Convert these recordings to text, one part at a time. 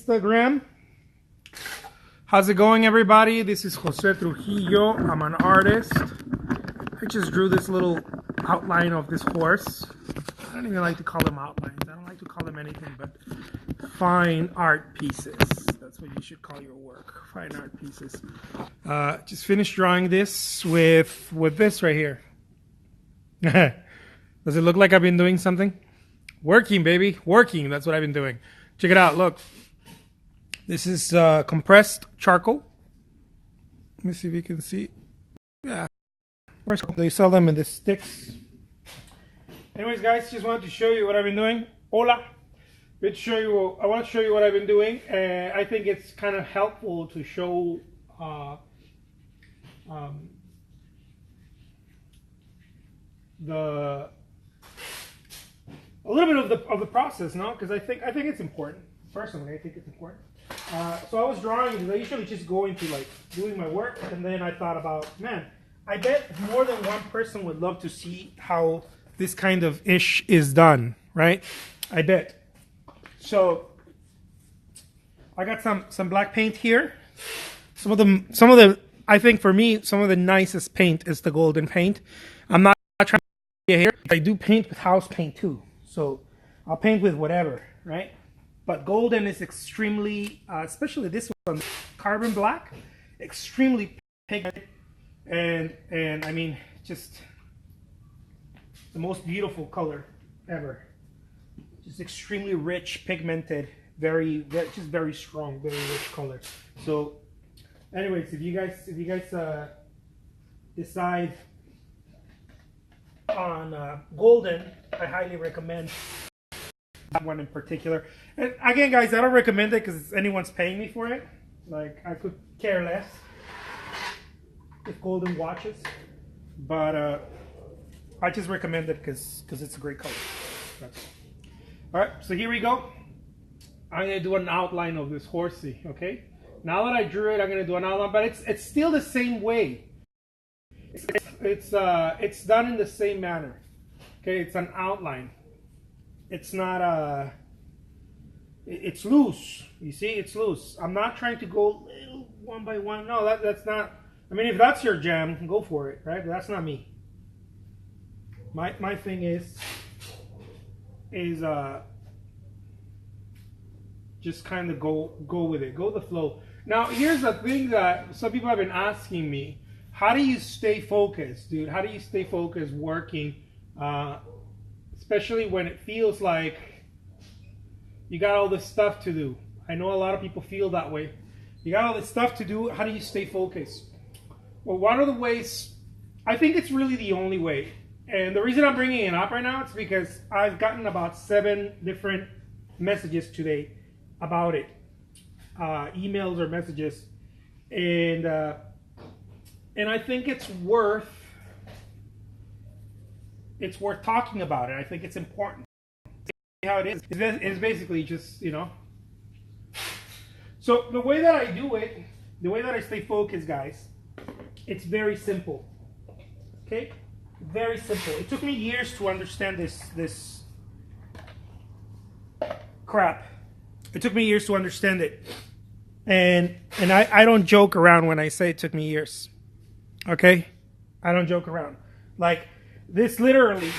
Instagram. How's it going, everybody? This is Jose Trujillo. I'm an artist. I just drew this little outline of this horse. I don't even like to call them outlines. I don't like to call them anything but fine art pieces. That's what you should call your work, fine art pieces. Just finished drawing this with this right here. Does it look like I've been doing something? Working, baby. Working. That's what I've been doing. Check it out. Look. This is compressed charcoal. Let me see if you can see. Yeah. They sell them in the sticks. Anyways, guys, just wanted to show you what I've been doing. Hola. I want to show you what I've been doing. I think it's kind of helpful to show a little bit of the process, no? Because I think it's important. Personally, I think it's important. So I was drawing because I usually just go into like doing my work, and then I thought about, man, I bet more than one person would love to see how this kind of ish is done, right? I bet. So I got some black paint here. Some of the I think for me some of the nicest paint is the golden paint. I'm not trying to get here. I do paint with house paint too. So I'll paint with whatever, right? But golden is extremely, especially this one, carbon black, extremely pigmented, and I mean, just the most beautiful color ever. Just extremely rich, pigmented, very strong, very rich color. So, anyways, if you guys decide on golden, I highly recommend that one in particular. And again, guys, I don't recommend it because anyone's paying me for it. Like, I could care less if golden watches, but I just recommend it because it's a great color. All right, so here we go. I'm gonna do an outline of this horsey. Okay, now that I drew it, I'm gonna do an outline, but it's still the same way. It's done in the same manner. Okay, it's an outline. It's not it's loose. You see, it's loose. I'm not trying to go little one by one. No, that's not. I mean, if that's your jam, go for it, right? But that's not me. My thing is just kind of go with it, go with the flow. Now, here's the thing that some people have been asking me: how do you stay focused, dude? How do you stay focused working? Especially when it feels like you got all this stuff to do. I know a lot of people feel that way. You got all this stuff to do. How do you stay focused? Well, one of the ways, I think it's really the only way. And the reason I'm bringing it up right now is because I've gotten about 7 different messages today about it. Emails or messages. And I think it's worth talking about it. I think it's important. See how it is. It's basically just, you know. So the way that I do it, the way that I stay focused, guys, it's very simple. Okay? Very simple. It took me years to understand this crap. It took me years to understand it. And I don't joke around when I say it took me years. Okay? I don't joke around. Like, this literally,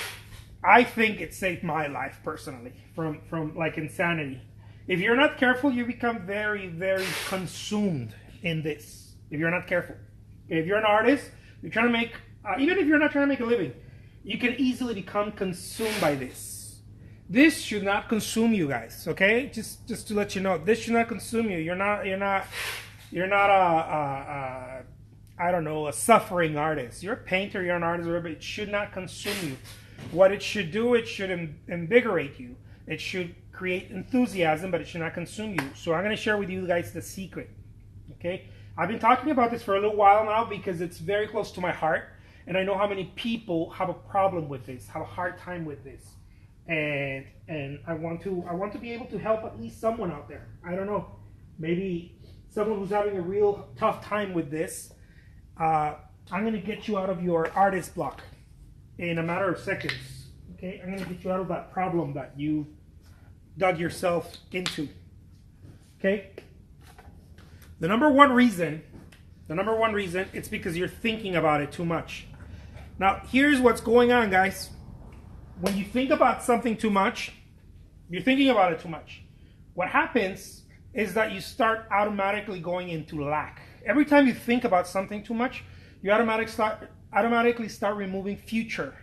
I think it saved my life personally from like insanity. If you're not careful, you become very, very consumed in this. If you're not careful. If you're an artist, you're trying to make, even if you're not trying to make a living, you can easily become consumed by this. This should not consume you guys, okay? Just to let you know, this should not consume you. You're not I don't know, a suffering artist. You're a painter, you're an artist, whatever, but it should not consume you. What it should do, it should invigorate you. It should create enthusiasm, but it should not consume you. So I'm going to share with you guys the secret, okay? I've been talking about this for a little while now because it's very close to my heart, and I know how many people have a problem with this, have a hard time with this. And I want to be able to help at least someone out there. I don't know, maybe someone who's having a real tough time with this. I'm going to get you out of your artist block in a matter of seconds. Okay, I'm going to get you out of that problem that you dug yourself into. Okay? The number one reason, it's because you're thinking about it too much. Now, here's what's going on, guys. When you think about something too much, you're thinking about it too much. What happens is that you start automatically going into lack. Every time you think about something too much, you automatically start removing future.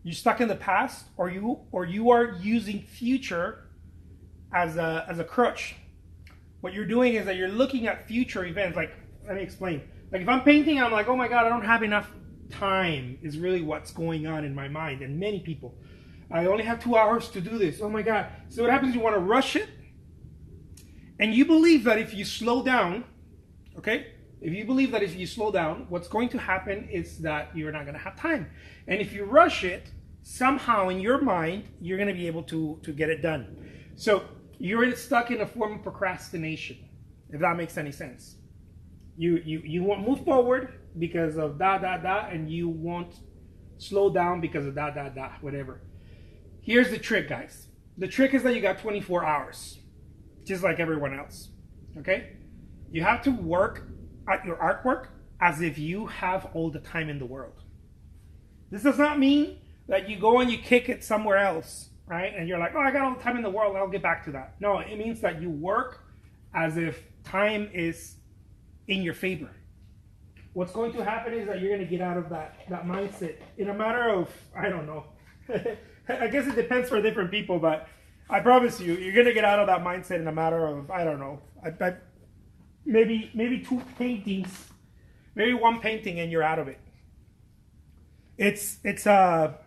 You're stuck in the past, or you are using future as a crutch. What you're doing is that you're looking at future events. Like, let me explain. Like, if I'm painting, I'm like, oh my God, I don't have enough time, is really what's going on in my mind. And many people, I only have 2 hours to do this. Oh my God. So what happens, you want to rush it. And you believe that if you slow down, okay? If you believe that if you slow down, what's going to happen is that you're not going to have time. And if you rush it, somehow in your mind, you're going to be able to get it done. So you're stuck in a form of procrastination, if that makes any sense. You won't move forward because of and you won't slow down because of whatever. Here's the trick, guys. The trick is that you got 24 hours, just like everyone else, okay? You have to work at your artwork as if you have all the time in the world. This does not mean that you go and you kick it somewhere else, right? And you're like, oh, I got all the time in the world, I'll get back to that. No, it means that you work as if time is in your favor. What's going to happen is that you're going to get out of that mindset in a matter of, I don't know. I guess it depends for different people, but I promise you, you're going to get out of that mindset in a matter of, I don't know, maybe 2 paintings, maybe 1 painting, and you're out of it. It's a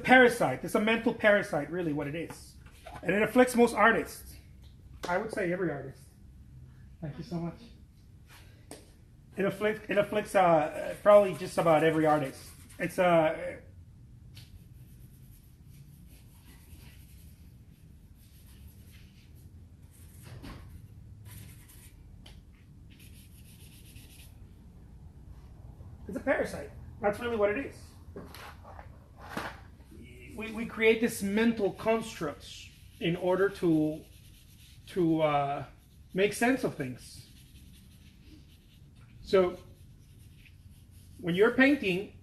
parasite. It's a mental parasite, really, what it is, and it afflicts most artists. I would say every artist. Thank you so much. It afflicts probably just about every artist. It's It's a parasite. That's really what it is. We create this mental constructs in order to make sense of things. So when you're painting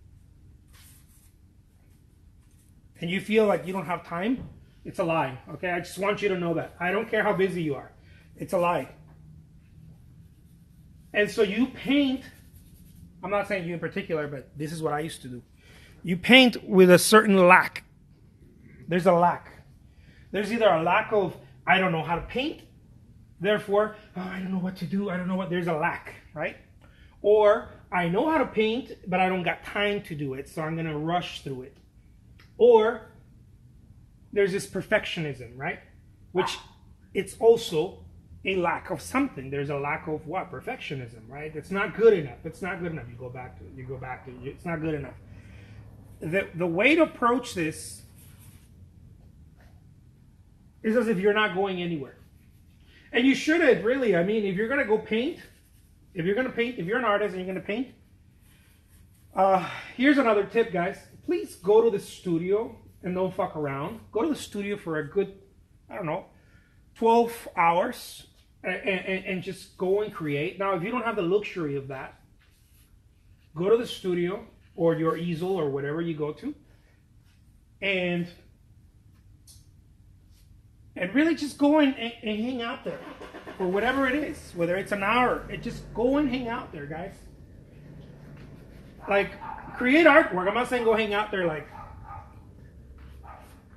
and you feel like you don't have time, it's a lie. Okay, I just want you to know that. I don't care how busy you are. It's a lie. And so you paint. I'm not saying you in particular, but this is what I used to do. You paint with a certain lack. There's a lack. There's either a lack of, I don't know how to paint, therefore, oh, I don't know what to do, I don't know what, there's a lack, right? Or, I know how to paint, but I don't got time to do it, so I'm going to rush through it. Or, there's this perfectionism, right? Which, it's also a lack of something. There's a lack of what? Perfectionism, right? It's not good enough. It's not good enough. You go back to it. You go back to it. It's not good enough. The way to approach this is as if you're not going anywhere. And you shouldn't, really. I mean, if you're going to go paint, if you're an artist and you're going to paint, here's another tip, guys. Please go to the studio and don't fuck around. Go to the studio for a good, I don't know, 12 hours and just go and create. Now, if you don't have the luxury of that, go to the studio or your easel or whatever you go to and really just go and hang out there for whatever it is, whether it's an hour, just go and hang out there, guys. Like, create artwork. I'm not saying go hang out there like,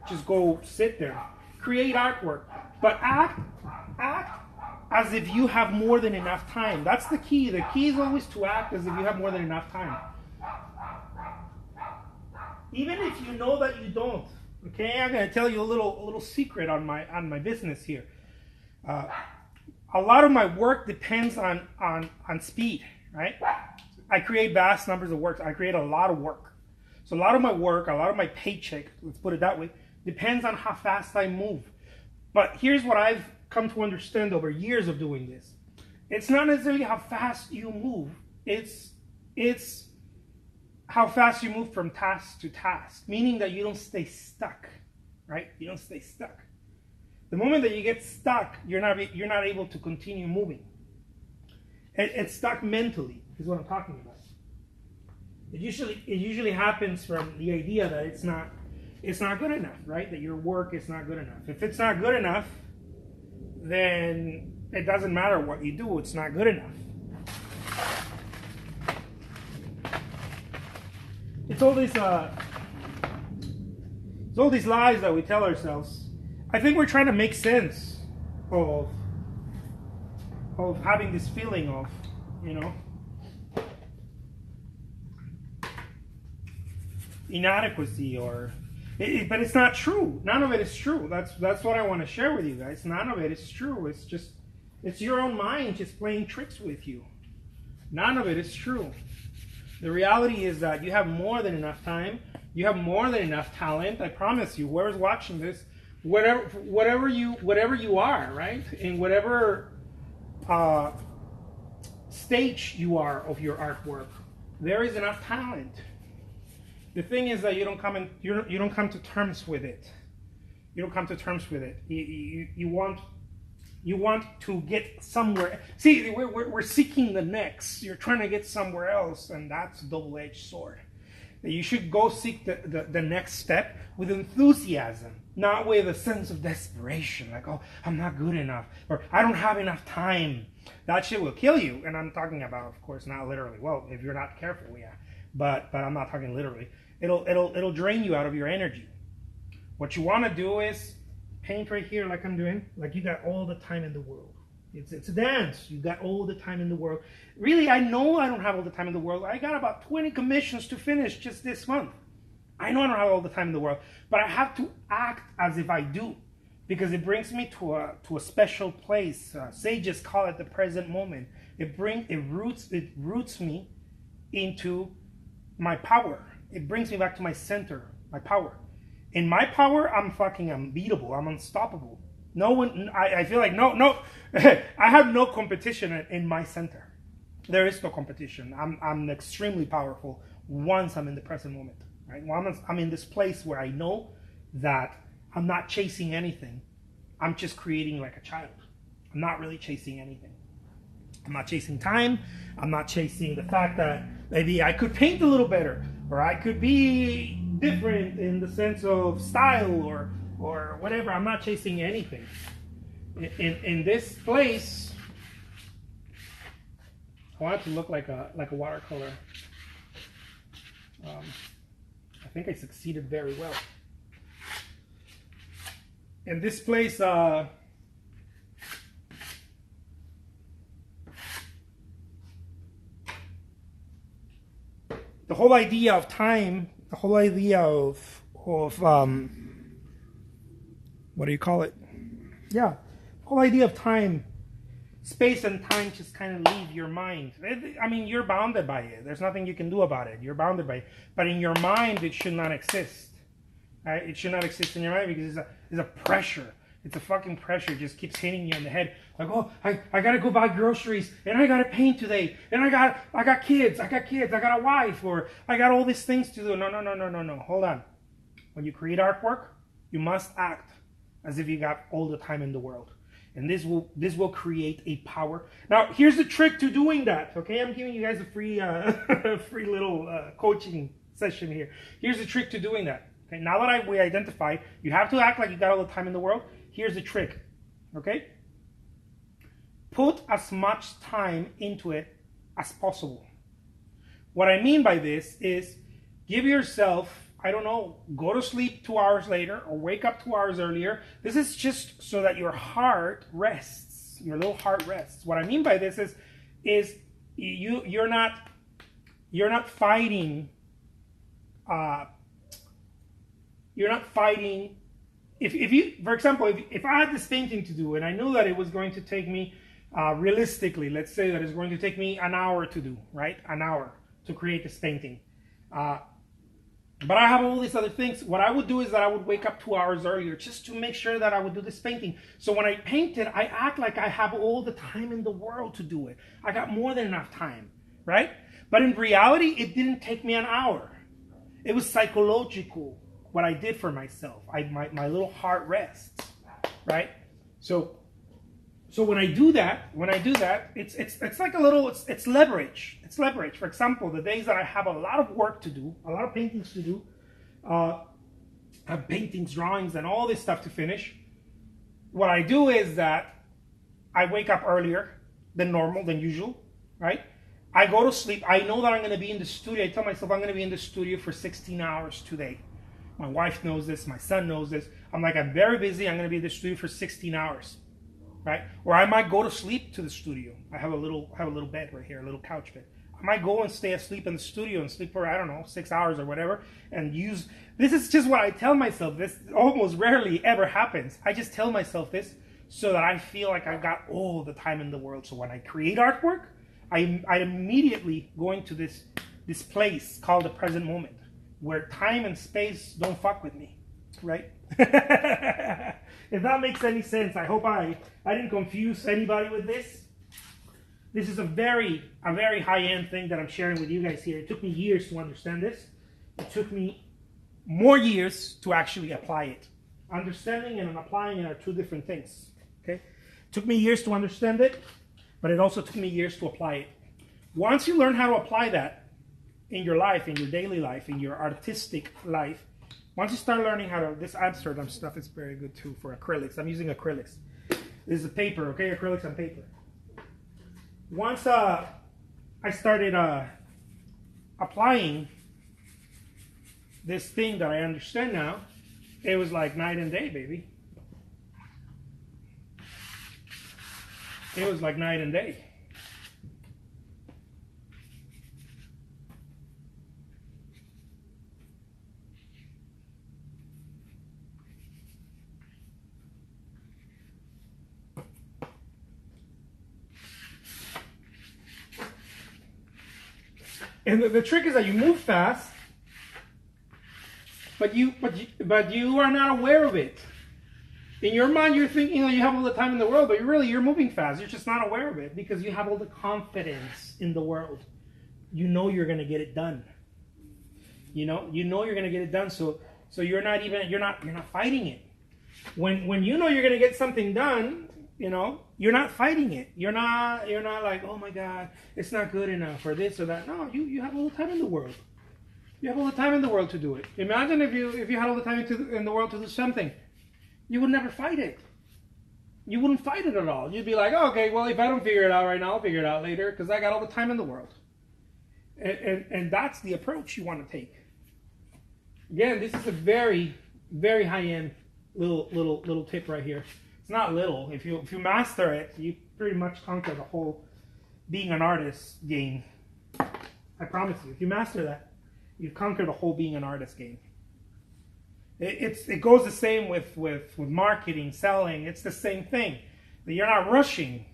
just go sit there. Create artwork. But act as if you have more than enough time. That's the key. The key is always to act as if you have more than enough time. Even if you know that you don't. Okay, I'm going to tell you a little secret on my business here. A lot of my work depends on speed, right? I create vast numbers of work. I create a lot of work. So a lot of my work, a lot of my paycheck, let's put it that way, depends on how fast I move. But here's what I've come to understand over years of doing this. It's not necessarily how fast you move. It's how fast you move from task to task, meaning that you don't stay stuck, right? You don't stay stuck. The moment that you get stuck, you're not able to continue moving. It's stuck mentally, is what I'm talking about. It usually happens from the idea that it's not good enough, right? That your work is not good enough. If it's not good enough, then it doesn't matter what you do, it's not good enough. It's all these lies that we tell ourselves. I think we're trying to make sense of having this feeling of, inadequacy, but it's not true. None of it is true. That's what I want to share with you guys. None of it is true. It's your own mind just playing tricks with you. None of it is true. The reality is that you have more than enough time. You have more than enough talent. I promise you. Whoever's watching this, whatever you are, right? In whatever stage you are of your artwork, there is enough talent. The thing is that you don't come to terms with it. You don't come to terms with it. You want to get somewhere. See, we're seeking the next. You're trying to get somewhere else, and that's a double-edged sword. You should go seek the next step with enthusiasm, not with a sense of desperation, like, oh, I'm not good enough, or I don't have enough time. That shit will kill you. And I'm talking about, of course, not literally. Well, if you're not careful, yeah. But I'm not talking literally. It'll drain you out of your energy. What you want to do is paint right here, like I'm doing, like you got all the time in the world. It's a dance. You got all the time in the world. Really, I know I don't have all the time in the world. I got about 20 commissions to finish just this month. I know I don't have all the time in the world, but I have to act as if I do, because it brings me to a special place. Sages call it the present moment. It roots me into my power. It brings me back to my center, my power. In my power, I'm fucking unbeatable. I'm unstoppable. No one, I feel like no, I have no competition in my center. There is no competition. I'm extremely powerful once I'm in the present moment. Right? Once I'm in this place where I know that I'm not chasing anything. I'm just creating like a child. I'm not really chasing anything. I'm not chasing time. I'm not chasing the fact that maybe I could paint a little better, or I could be different in the sense of style or whatever. I'm not chasing anything. In this place, I want it to look like a watercolor. I think I succeeded very well. In this place, the whole idea of time, the whole idea of what do you call it? Yeah, the whole idea of time, space and time just kind of leave your mind. I mean, you're bounded by it. There's nothing you can do about it. You're bounded by it. But in your mind, it should not exist. Right? It should not exist in your mind because it's a pressure. It's a fucking pressure. It just keeps hitting you in the head. Like, oh, I gotta go buy groceries, and I gotta paint today, and I got kids, I got a wife, or I got all these things to do. No. Hold on. When you create artwork, you must act as if you got all the time in the world. And this will create a power. Now, here's the trick to doing that. Okay, I'm giving you guys a free free little coaching session here. Here's the trick to doing that. Okay, now that we identified, you have to act like you got all the time in the world. Here's the trick. Okay, put as much time into it as possible. What I mean by this is give yourself, I don't know, go to sleep 2 hours later or wake up 2 hours earlier. This is just so that your heart rests, your little heart rests. What I mean by this is you're not fighting. You're not fighting. If you, for example, if I had this painting to do and I knew that it was going to take me, realistically, let's say that it's going to take me an hour to do, right? An hour to create this painting. But I have all these other things. What I would do is that I would wake up 2 hours earlier just to make sure that I would do this painting. So when I paint it, I act like I have all the time in the world to do it. I got more than enough time, right? But in reality, it didn't take me an hour. It was psychological, what I did for myself. My little heart rests, right? So when I do that, it's like a little, it's leverage. It's leverage. For example, the days that I have a lot of work to do, a lot of paintings to do, I have paintings, drawings, and all this stuff to finish. What I do is that I wake up earlier than normal, than usual, right? I go to sleep. I know that I'm going to be in the studio. I tell myself I'm going to be in the studio for 16 hours today. My wife knows this. My son knows this. I'm like, I'm very busy. I'm going to be in the studio for 16 hours. Right? Or I might go to sleep to the studio. I have a little bed right here, a little couch bed. I might go and stay asleep in the studio and sleep for, I don't know, 6 hours or whatever, and use, this is just what I tell myself. This almost rarely ever happens. I just tell myself this so that I feel like I've got all the time in the world. So when I create artwork, I immediately go into this place called the present moment, where time and space don't fuck with me, right? If that makes any sense, I hope I didn't confuse anybody with this. This is a very high-end thing that I'm sharing with you guys here. It took me years to understand this. It took me more years to actually apply it. Understanding and applying it are two different things. Okay? It took me years to understand it, but it also took me years to apply it. Once you learn how to apply that in your life, in your daily life, in your artistic life, once you start learning how to, this Amsterdam stuff is very good too for acrylics. I'm using acrylics. This is a paper, okay? Acrylics on paper. Once I started applying this thing that I understand now, it was like night and day, baby. It was like night and day. And the trick is that you move fast, but you are not aware of it. In your mind, you're thinking, you have all the time in the world, but you're moving fast. You're just not aware of it because you have all the confidence in the world. You know you're going to get it done. You know you're going to get it done. So you're not fighting it. When you know you're going to get something done, you're not fighting it. You're not like, oh my God, it's not good enough or this or that. No, you have all the time in the world. You have all the time in the world to do it. Imagine if you had all the time in the world to do something, you would never fight it. You wouldn't fight it at all. You'd be like, oh, okay, well, if I don't figure it out right now, I'll figure it out later because I got all the time in the world. And that's the approach you want to take. Again, this is a very, very high-end little tip right here. It's not little. If you master it, you pretty much conquer the whole being an artist game. I promise you. If you master that, you've conquered the whole being an artist game. It goes the same with marketing, selling. It's the same thing. You're not rushing.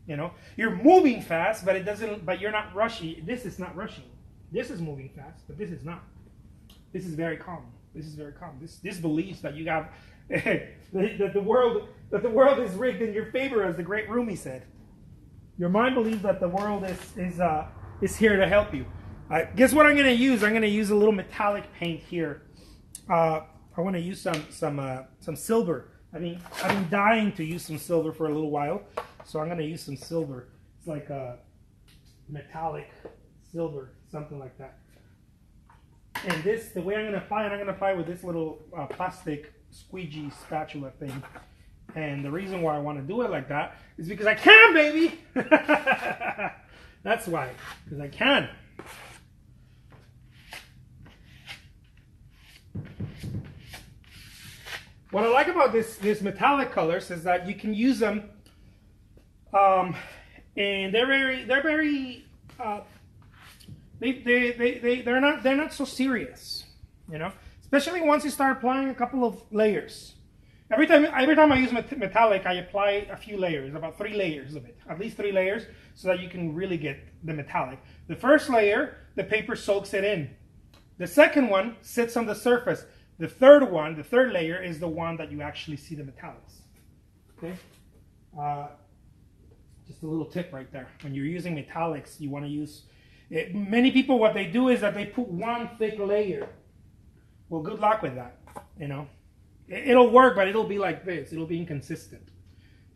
You're moving fast, but But you're not rushing. This is not rushing. This is moving fast, but this is not. This is very calm. This is very calm. This believes that you have that the world is rigged in your favor, as the great Rumi said. Your mind believes that the world is here to help you. Guess what I'm going to use? I'm going to use a little metallic paint here. I want to use some silver. I've been dying to use some silver for a little while, so I'm going to use some silver. It's like a metallic silver, something like that. And the way I'm going to apply it, I'm going to apply it with this little plastic squeegee spatula thing. And the reason why I want to do it like that is because I can, baby! That's why, because I can. What I like about this metallic colors is that you can use them, and they're not so serious, Especially once you start applying a couple of layers. Every time I use metallic, I apply a few layers, about 3 layers of it, at least 3 layers, so that you can really get the metallic. The first layer, the paper soaks it in. The second one sits on the surface. The third layer, is the one that you actually see the metallics. Okay? Just a little tip right there. When you're using metallics, you want to use... Many people, what they do is that they put one thick layer. Well, good luck with that, It'll work, but it'll be like this. It'll be inconsistent.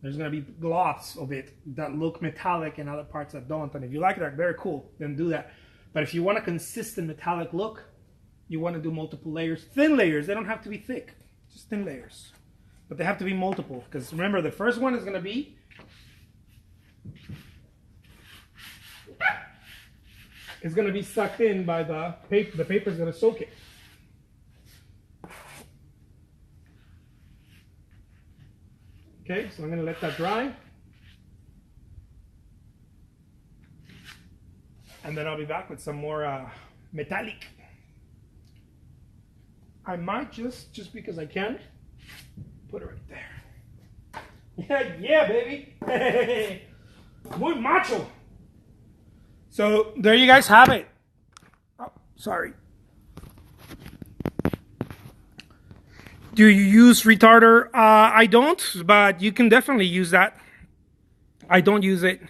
There's going to be gloss of it that look metallic and other parts that don't. And if you like that, very cool, then do that. But if you want a consistent metallic look, you want to do multiple layers. Thin layers, they don't have to be thick, just thin layers. But they have to be multiple, because remember, the first one is going to be sucked in by the paper. The paper is going to soak it. Okay, so I'm going to let that dry. And then I'll be back with some more metallic. I might just because I can, put it right there. Yeah, baby. Muy macho. So there you guys have it. Oh, sorry. Do you use retarder? I don't, but you can definitely use that. I don't use it.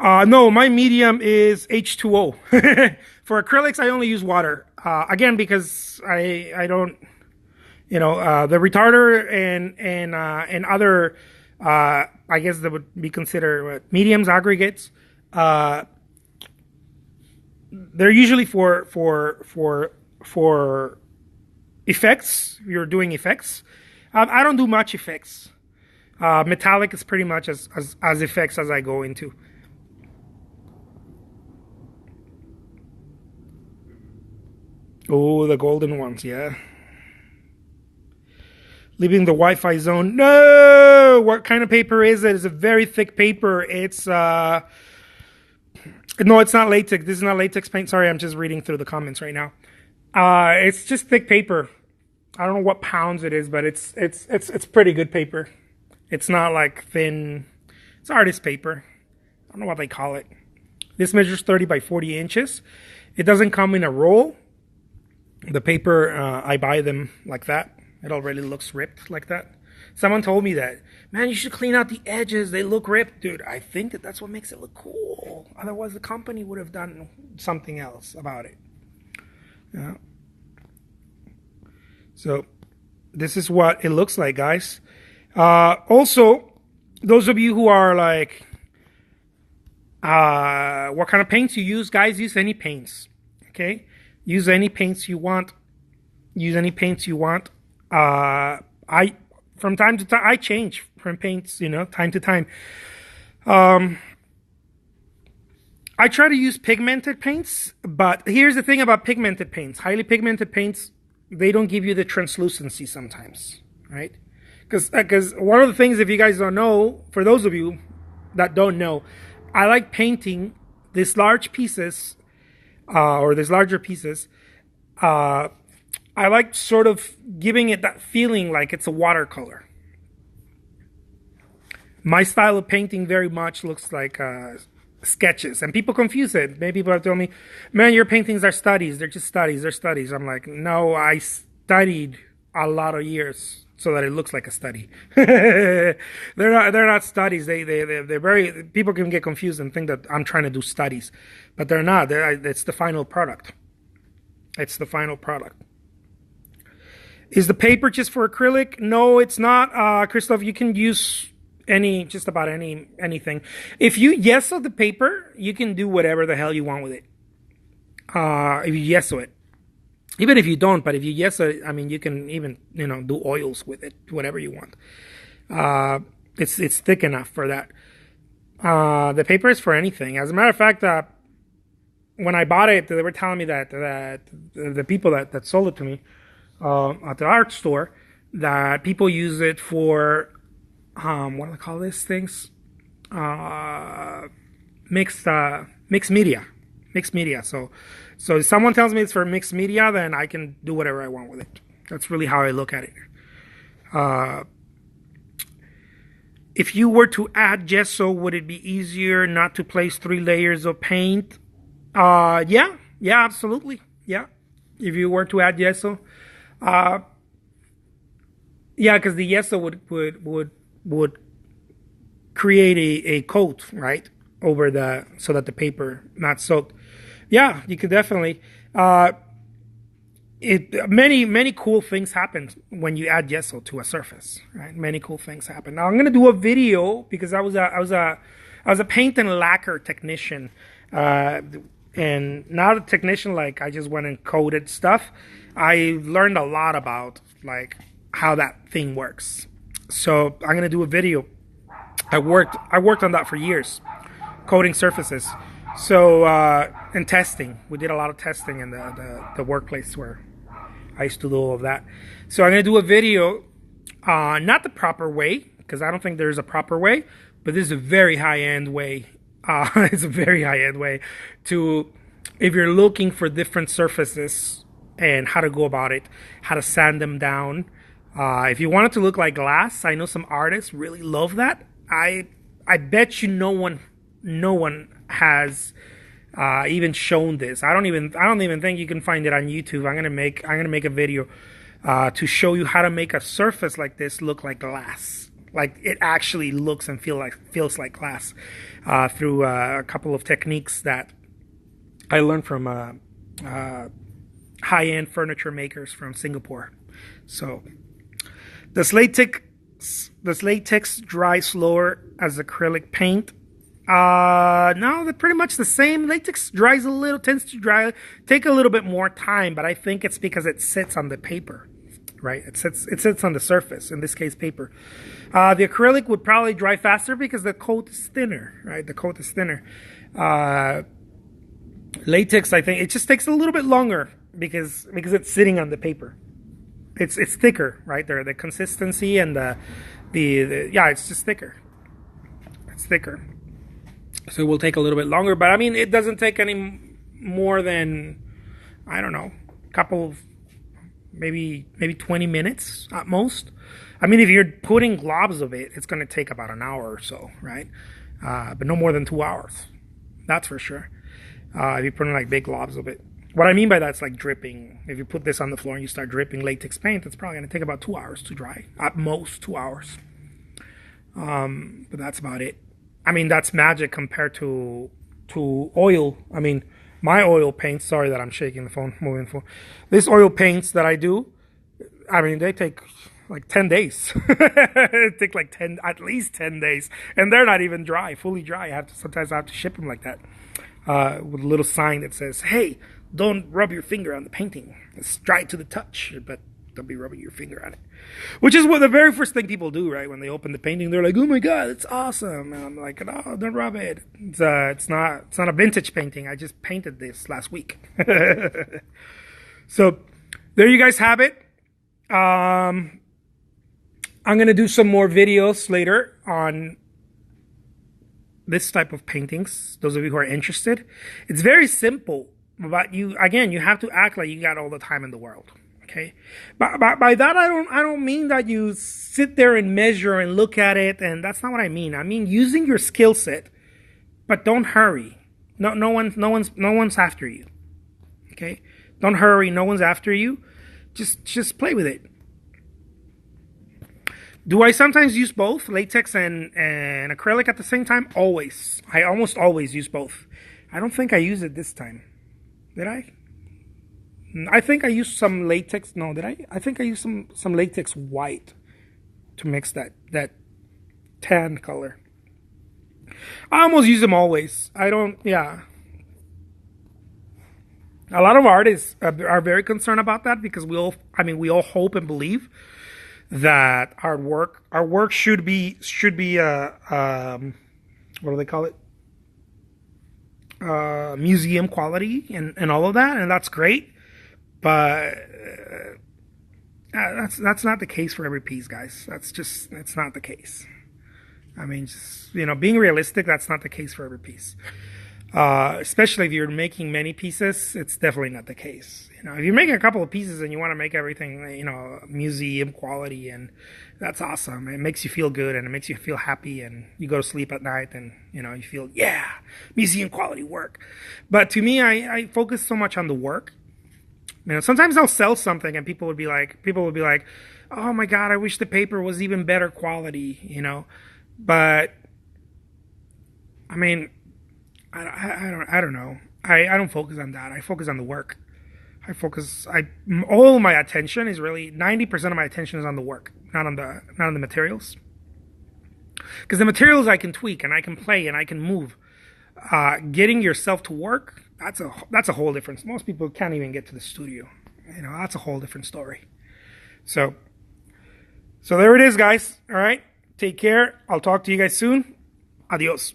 No, my medium is H2O. For acrylics, I only use water. Again, because I don't, the retarder and other, I guess that would be considered mediums, aggregates. They're usually for effects. You're doing effects. I don't do much effects. Metallic is pretty much as effects as I go into. Oh, the golden ones, yeah. Leaving the Wi-Fi zone. No! What kind of paper is it? It's a very thick paper. It's, no, it's not latex. This is not latex paint. Sorry, I'm just reading through the comments right now. It's just thick paper. I don't know what pounds it is, but it's pretty good paper. It's not like thin. It's artist paper. I don't know what they call it. This measures 30 by 40 inches. It doesn't come in a roll. The paper, I buy them like that. It already looks ripped like that. Someone told me that, man, you should clean out the edges. They look ripped. Dude, I think that's what makes it look cool. Otherwise, the company would have done something else about it. Yeah. So, this is what it looks like, guys. Also, those of you who are like, what kind of paints you use, guys, use any paints. Okay? Use any paints you want. Use any paints you want. From time to time, I change from paints, time to time. I try to use pigmented paints, but here's the thing about pigmented paints. Highly pigmented paints, they don't give you the translucency sometimes, right? Because one of the things, if you guys don't know, for those of you that don't know, I like painting these large pieces, or these larger pieces. I like sort of giving it that feeling like it's a watercolor. My style of painting very much looks like sketches, and people confuse it. Maybe people have told me, man, your paintings are studies. They're just studies. They're studies. I'm like, no, I studied a lot of years so that it looks like a study. They're not studies. They're very, people can get confused and think that I'm trying to do studies, but they're not. It's the final product. It's the final product. Is the paper just for acrylic? No, it's not. Christoph, you can use just about anything. If you yeso the paper, you can do whatever the hell you want with it. If you yeso it. Even if you don't, but if you yeso it, I mean, you can even, do oils with it, whatever you want. It's thick enough for that. The paper is for anything. As a matter of fact, when I bought it, they were telling me that the people that sold it to me, at the art store, that people use it for, what do they call these things? Mixed media. Mixed media. So if someone tells me it's for mixed media, then I can do whatever I want with it. That's really how I look at it. If you were to add gesso, would it be easier not to place 3 layers of paint? Yeah, absolutely. Yeah. If you were to add gesso. Yeah, because the gesso would create a coat, right, over so that the paper not soaked. Yeah, you could definitely. many cool things happen when you add gesso to a surface, right? Many cool things happen. Now I'm gonna do a video because I was a paint and lacquer technician, and not a technician like I just went and coded stuff. I learned a lot about like how that thing works. So I'm gonna do a video. I worked on that for years, coating surfaces. So and testing, we did a lot of testing in the workplace where I used to do all of that. So I'm gonna do a video, not the proper way because I don't think there's a proper way, but this is a very high end way. It's a very high end way to, if you're looking for different surfaces and how to go about it, how to sand them down. If you want it to look like glass, I know some artists really love that. I bet you no one has even shown this. I don't even think you can find it on YouTube. I'm gonna make a video to show you how to make a surface like this look like glass, like it actually looks and feels like glass, through a couple of techniques that I learned from high-end furniture makers from Singapore. So this latex dries slower as acrylic paint. No, they're pretty much the same. Latex tends to dry, take a little bit more time, but I think it's because it sits on the paper, right? It sits on the surface, in this case, paper. The acrylic would probably dry faster because the coat is thinner, right? The coat is thinner. Latex, I think, it just takes a little bit longer because it's sitting on the paper. It's thicker, right? There, the consistency and the yeah, it's just thicker. It's thicker. So it will take a little bit longer, but I mean, it doesn't take any more than, I don't know, a couple of, maybe 20 minutes at most. I mean, if you're putting globs of it, it's going to take about an hour or so, right? But no more than 2 hours. That's for sure. If you're putting like big globs of it. What I mean by that's like dripping. If you put this on the floor and you start dripping latex paint, it's probably going to take about 2 hours to dry. At most 2 hours. But that's about it. I mean, that's magic compared to oil. I mean, my oil paints, sorry that I'm shaking the phone, moving the phone. These oil paints that I do, I mean, they take like 10 days. It take like at least 10 days. And they're not even dry, fully dry. Sometimes I have to ship them like that. With a little sign that says, hey, don't rub your finger on the painting. It's dry to the touch, but don't be rubbing your finger on it. Which is what the very first thing people do, right? When they open the painting, they're like, oh my God, it's awesome. And I'm like, no, don't rub it. It's not a vintage painting. I just painted this last week. So there you guys have it. I'm going to do some more videos later on this type of paintings. Those of you who are interested. It's very simple, but you have to act like you got all the time in the world. Okay, by that I don't mean that you sit there and measure and look at it, and that's not what I mean. I mean using your skill set, but don't hurry. No one's after you. Okay, don't hurry. No one's after you. Just play with it. Do I sometimes use both latex and acrylic at the same time? Always. I almost always use both. I don't think I used it this time. Did I? I think I used some latex. No, did I? I think I used some latex white to mix that tan color. I almost use them always. I don't, yeah. A lot of artists are very concerned about that because we all hope and believe that our work should be what do they call it? Museum quality and all of that, and that's great. But that's not the case for every piece, guys. It's not the case. I mean, just, being realistic, that's not the case for every piece. Especially if you're making many pieces, it's definitely not the case. If you're making a couple of pieces and you want to make everything, museum quality, and that's awesome. It makes you feel good and it makes you feel happy, and you go to sleep at night and, you feel, yeah, museum quality work. But to me, I focus so much on the work. Sometimes I'll sell something and people would be like, oh my God, I wish the paper was even better quality, But I mean, I don't know. I don't focus on that. I focus on the work. All my attention is really 90% of my attention is on the work, not on the materials. Because the materials I can tweak and I can play and I can move. Getting yourself to work, that's a whole difference. Most people can't even get to the studio. That's a whole different story. So there it is, guys. All right. Take care. I'll talk to you guys soon. Adios.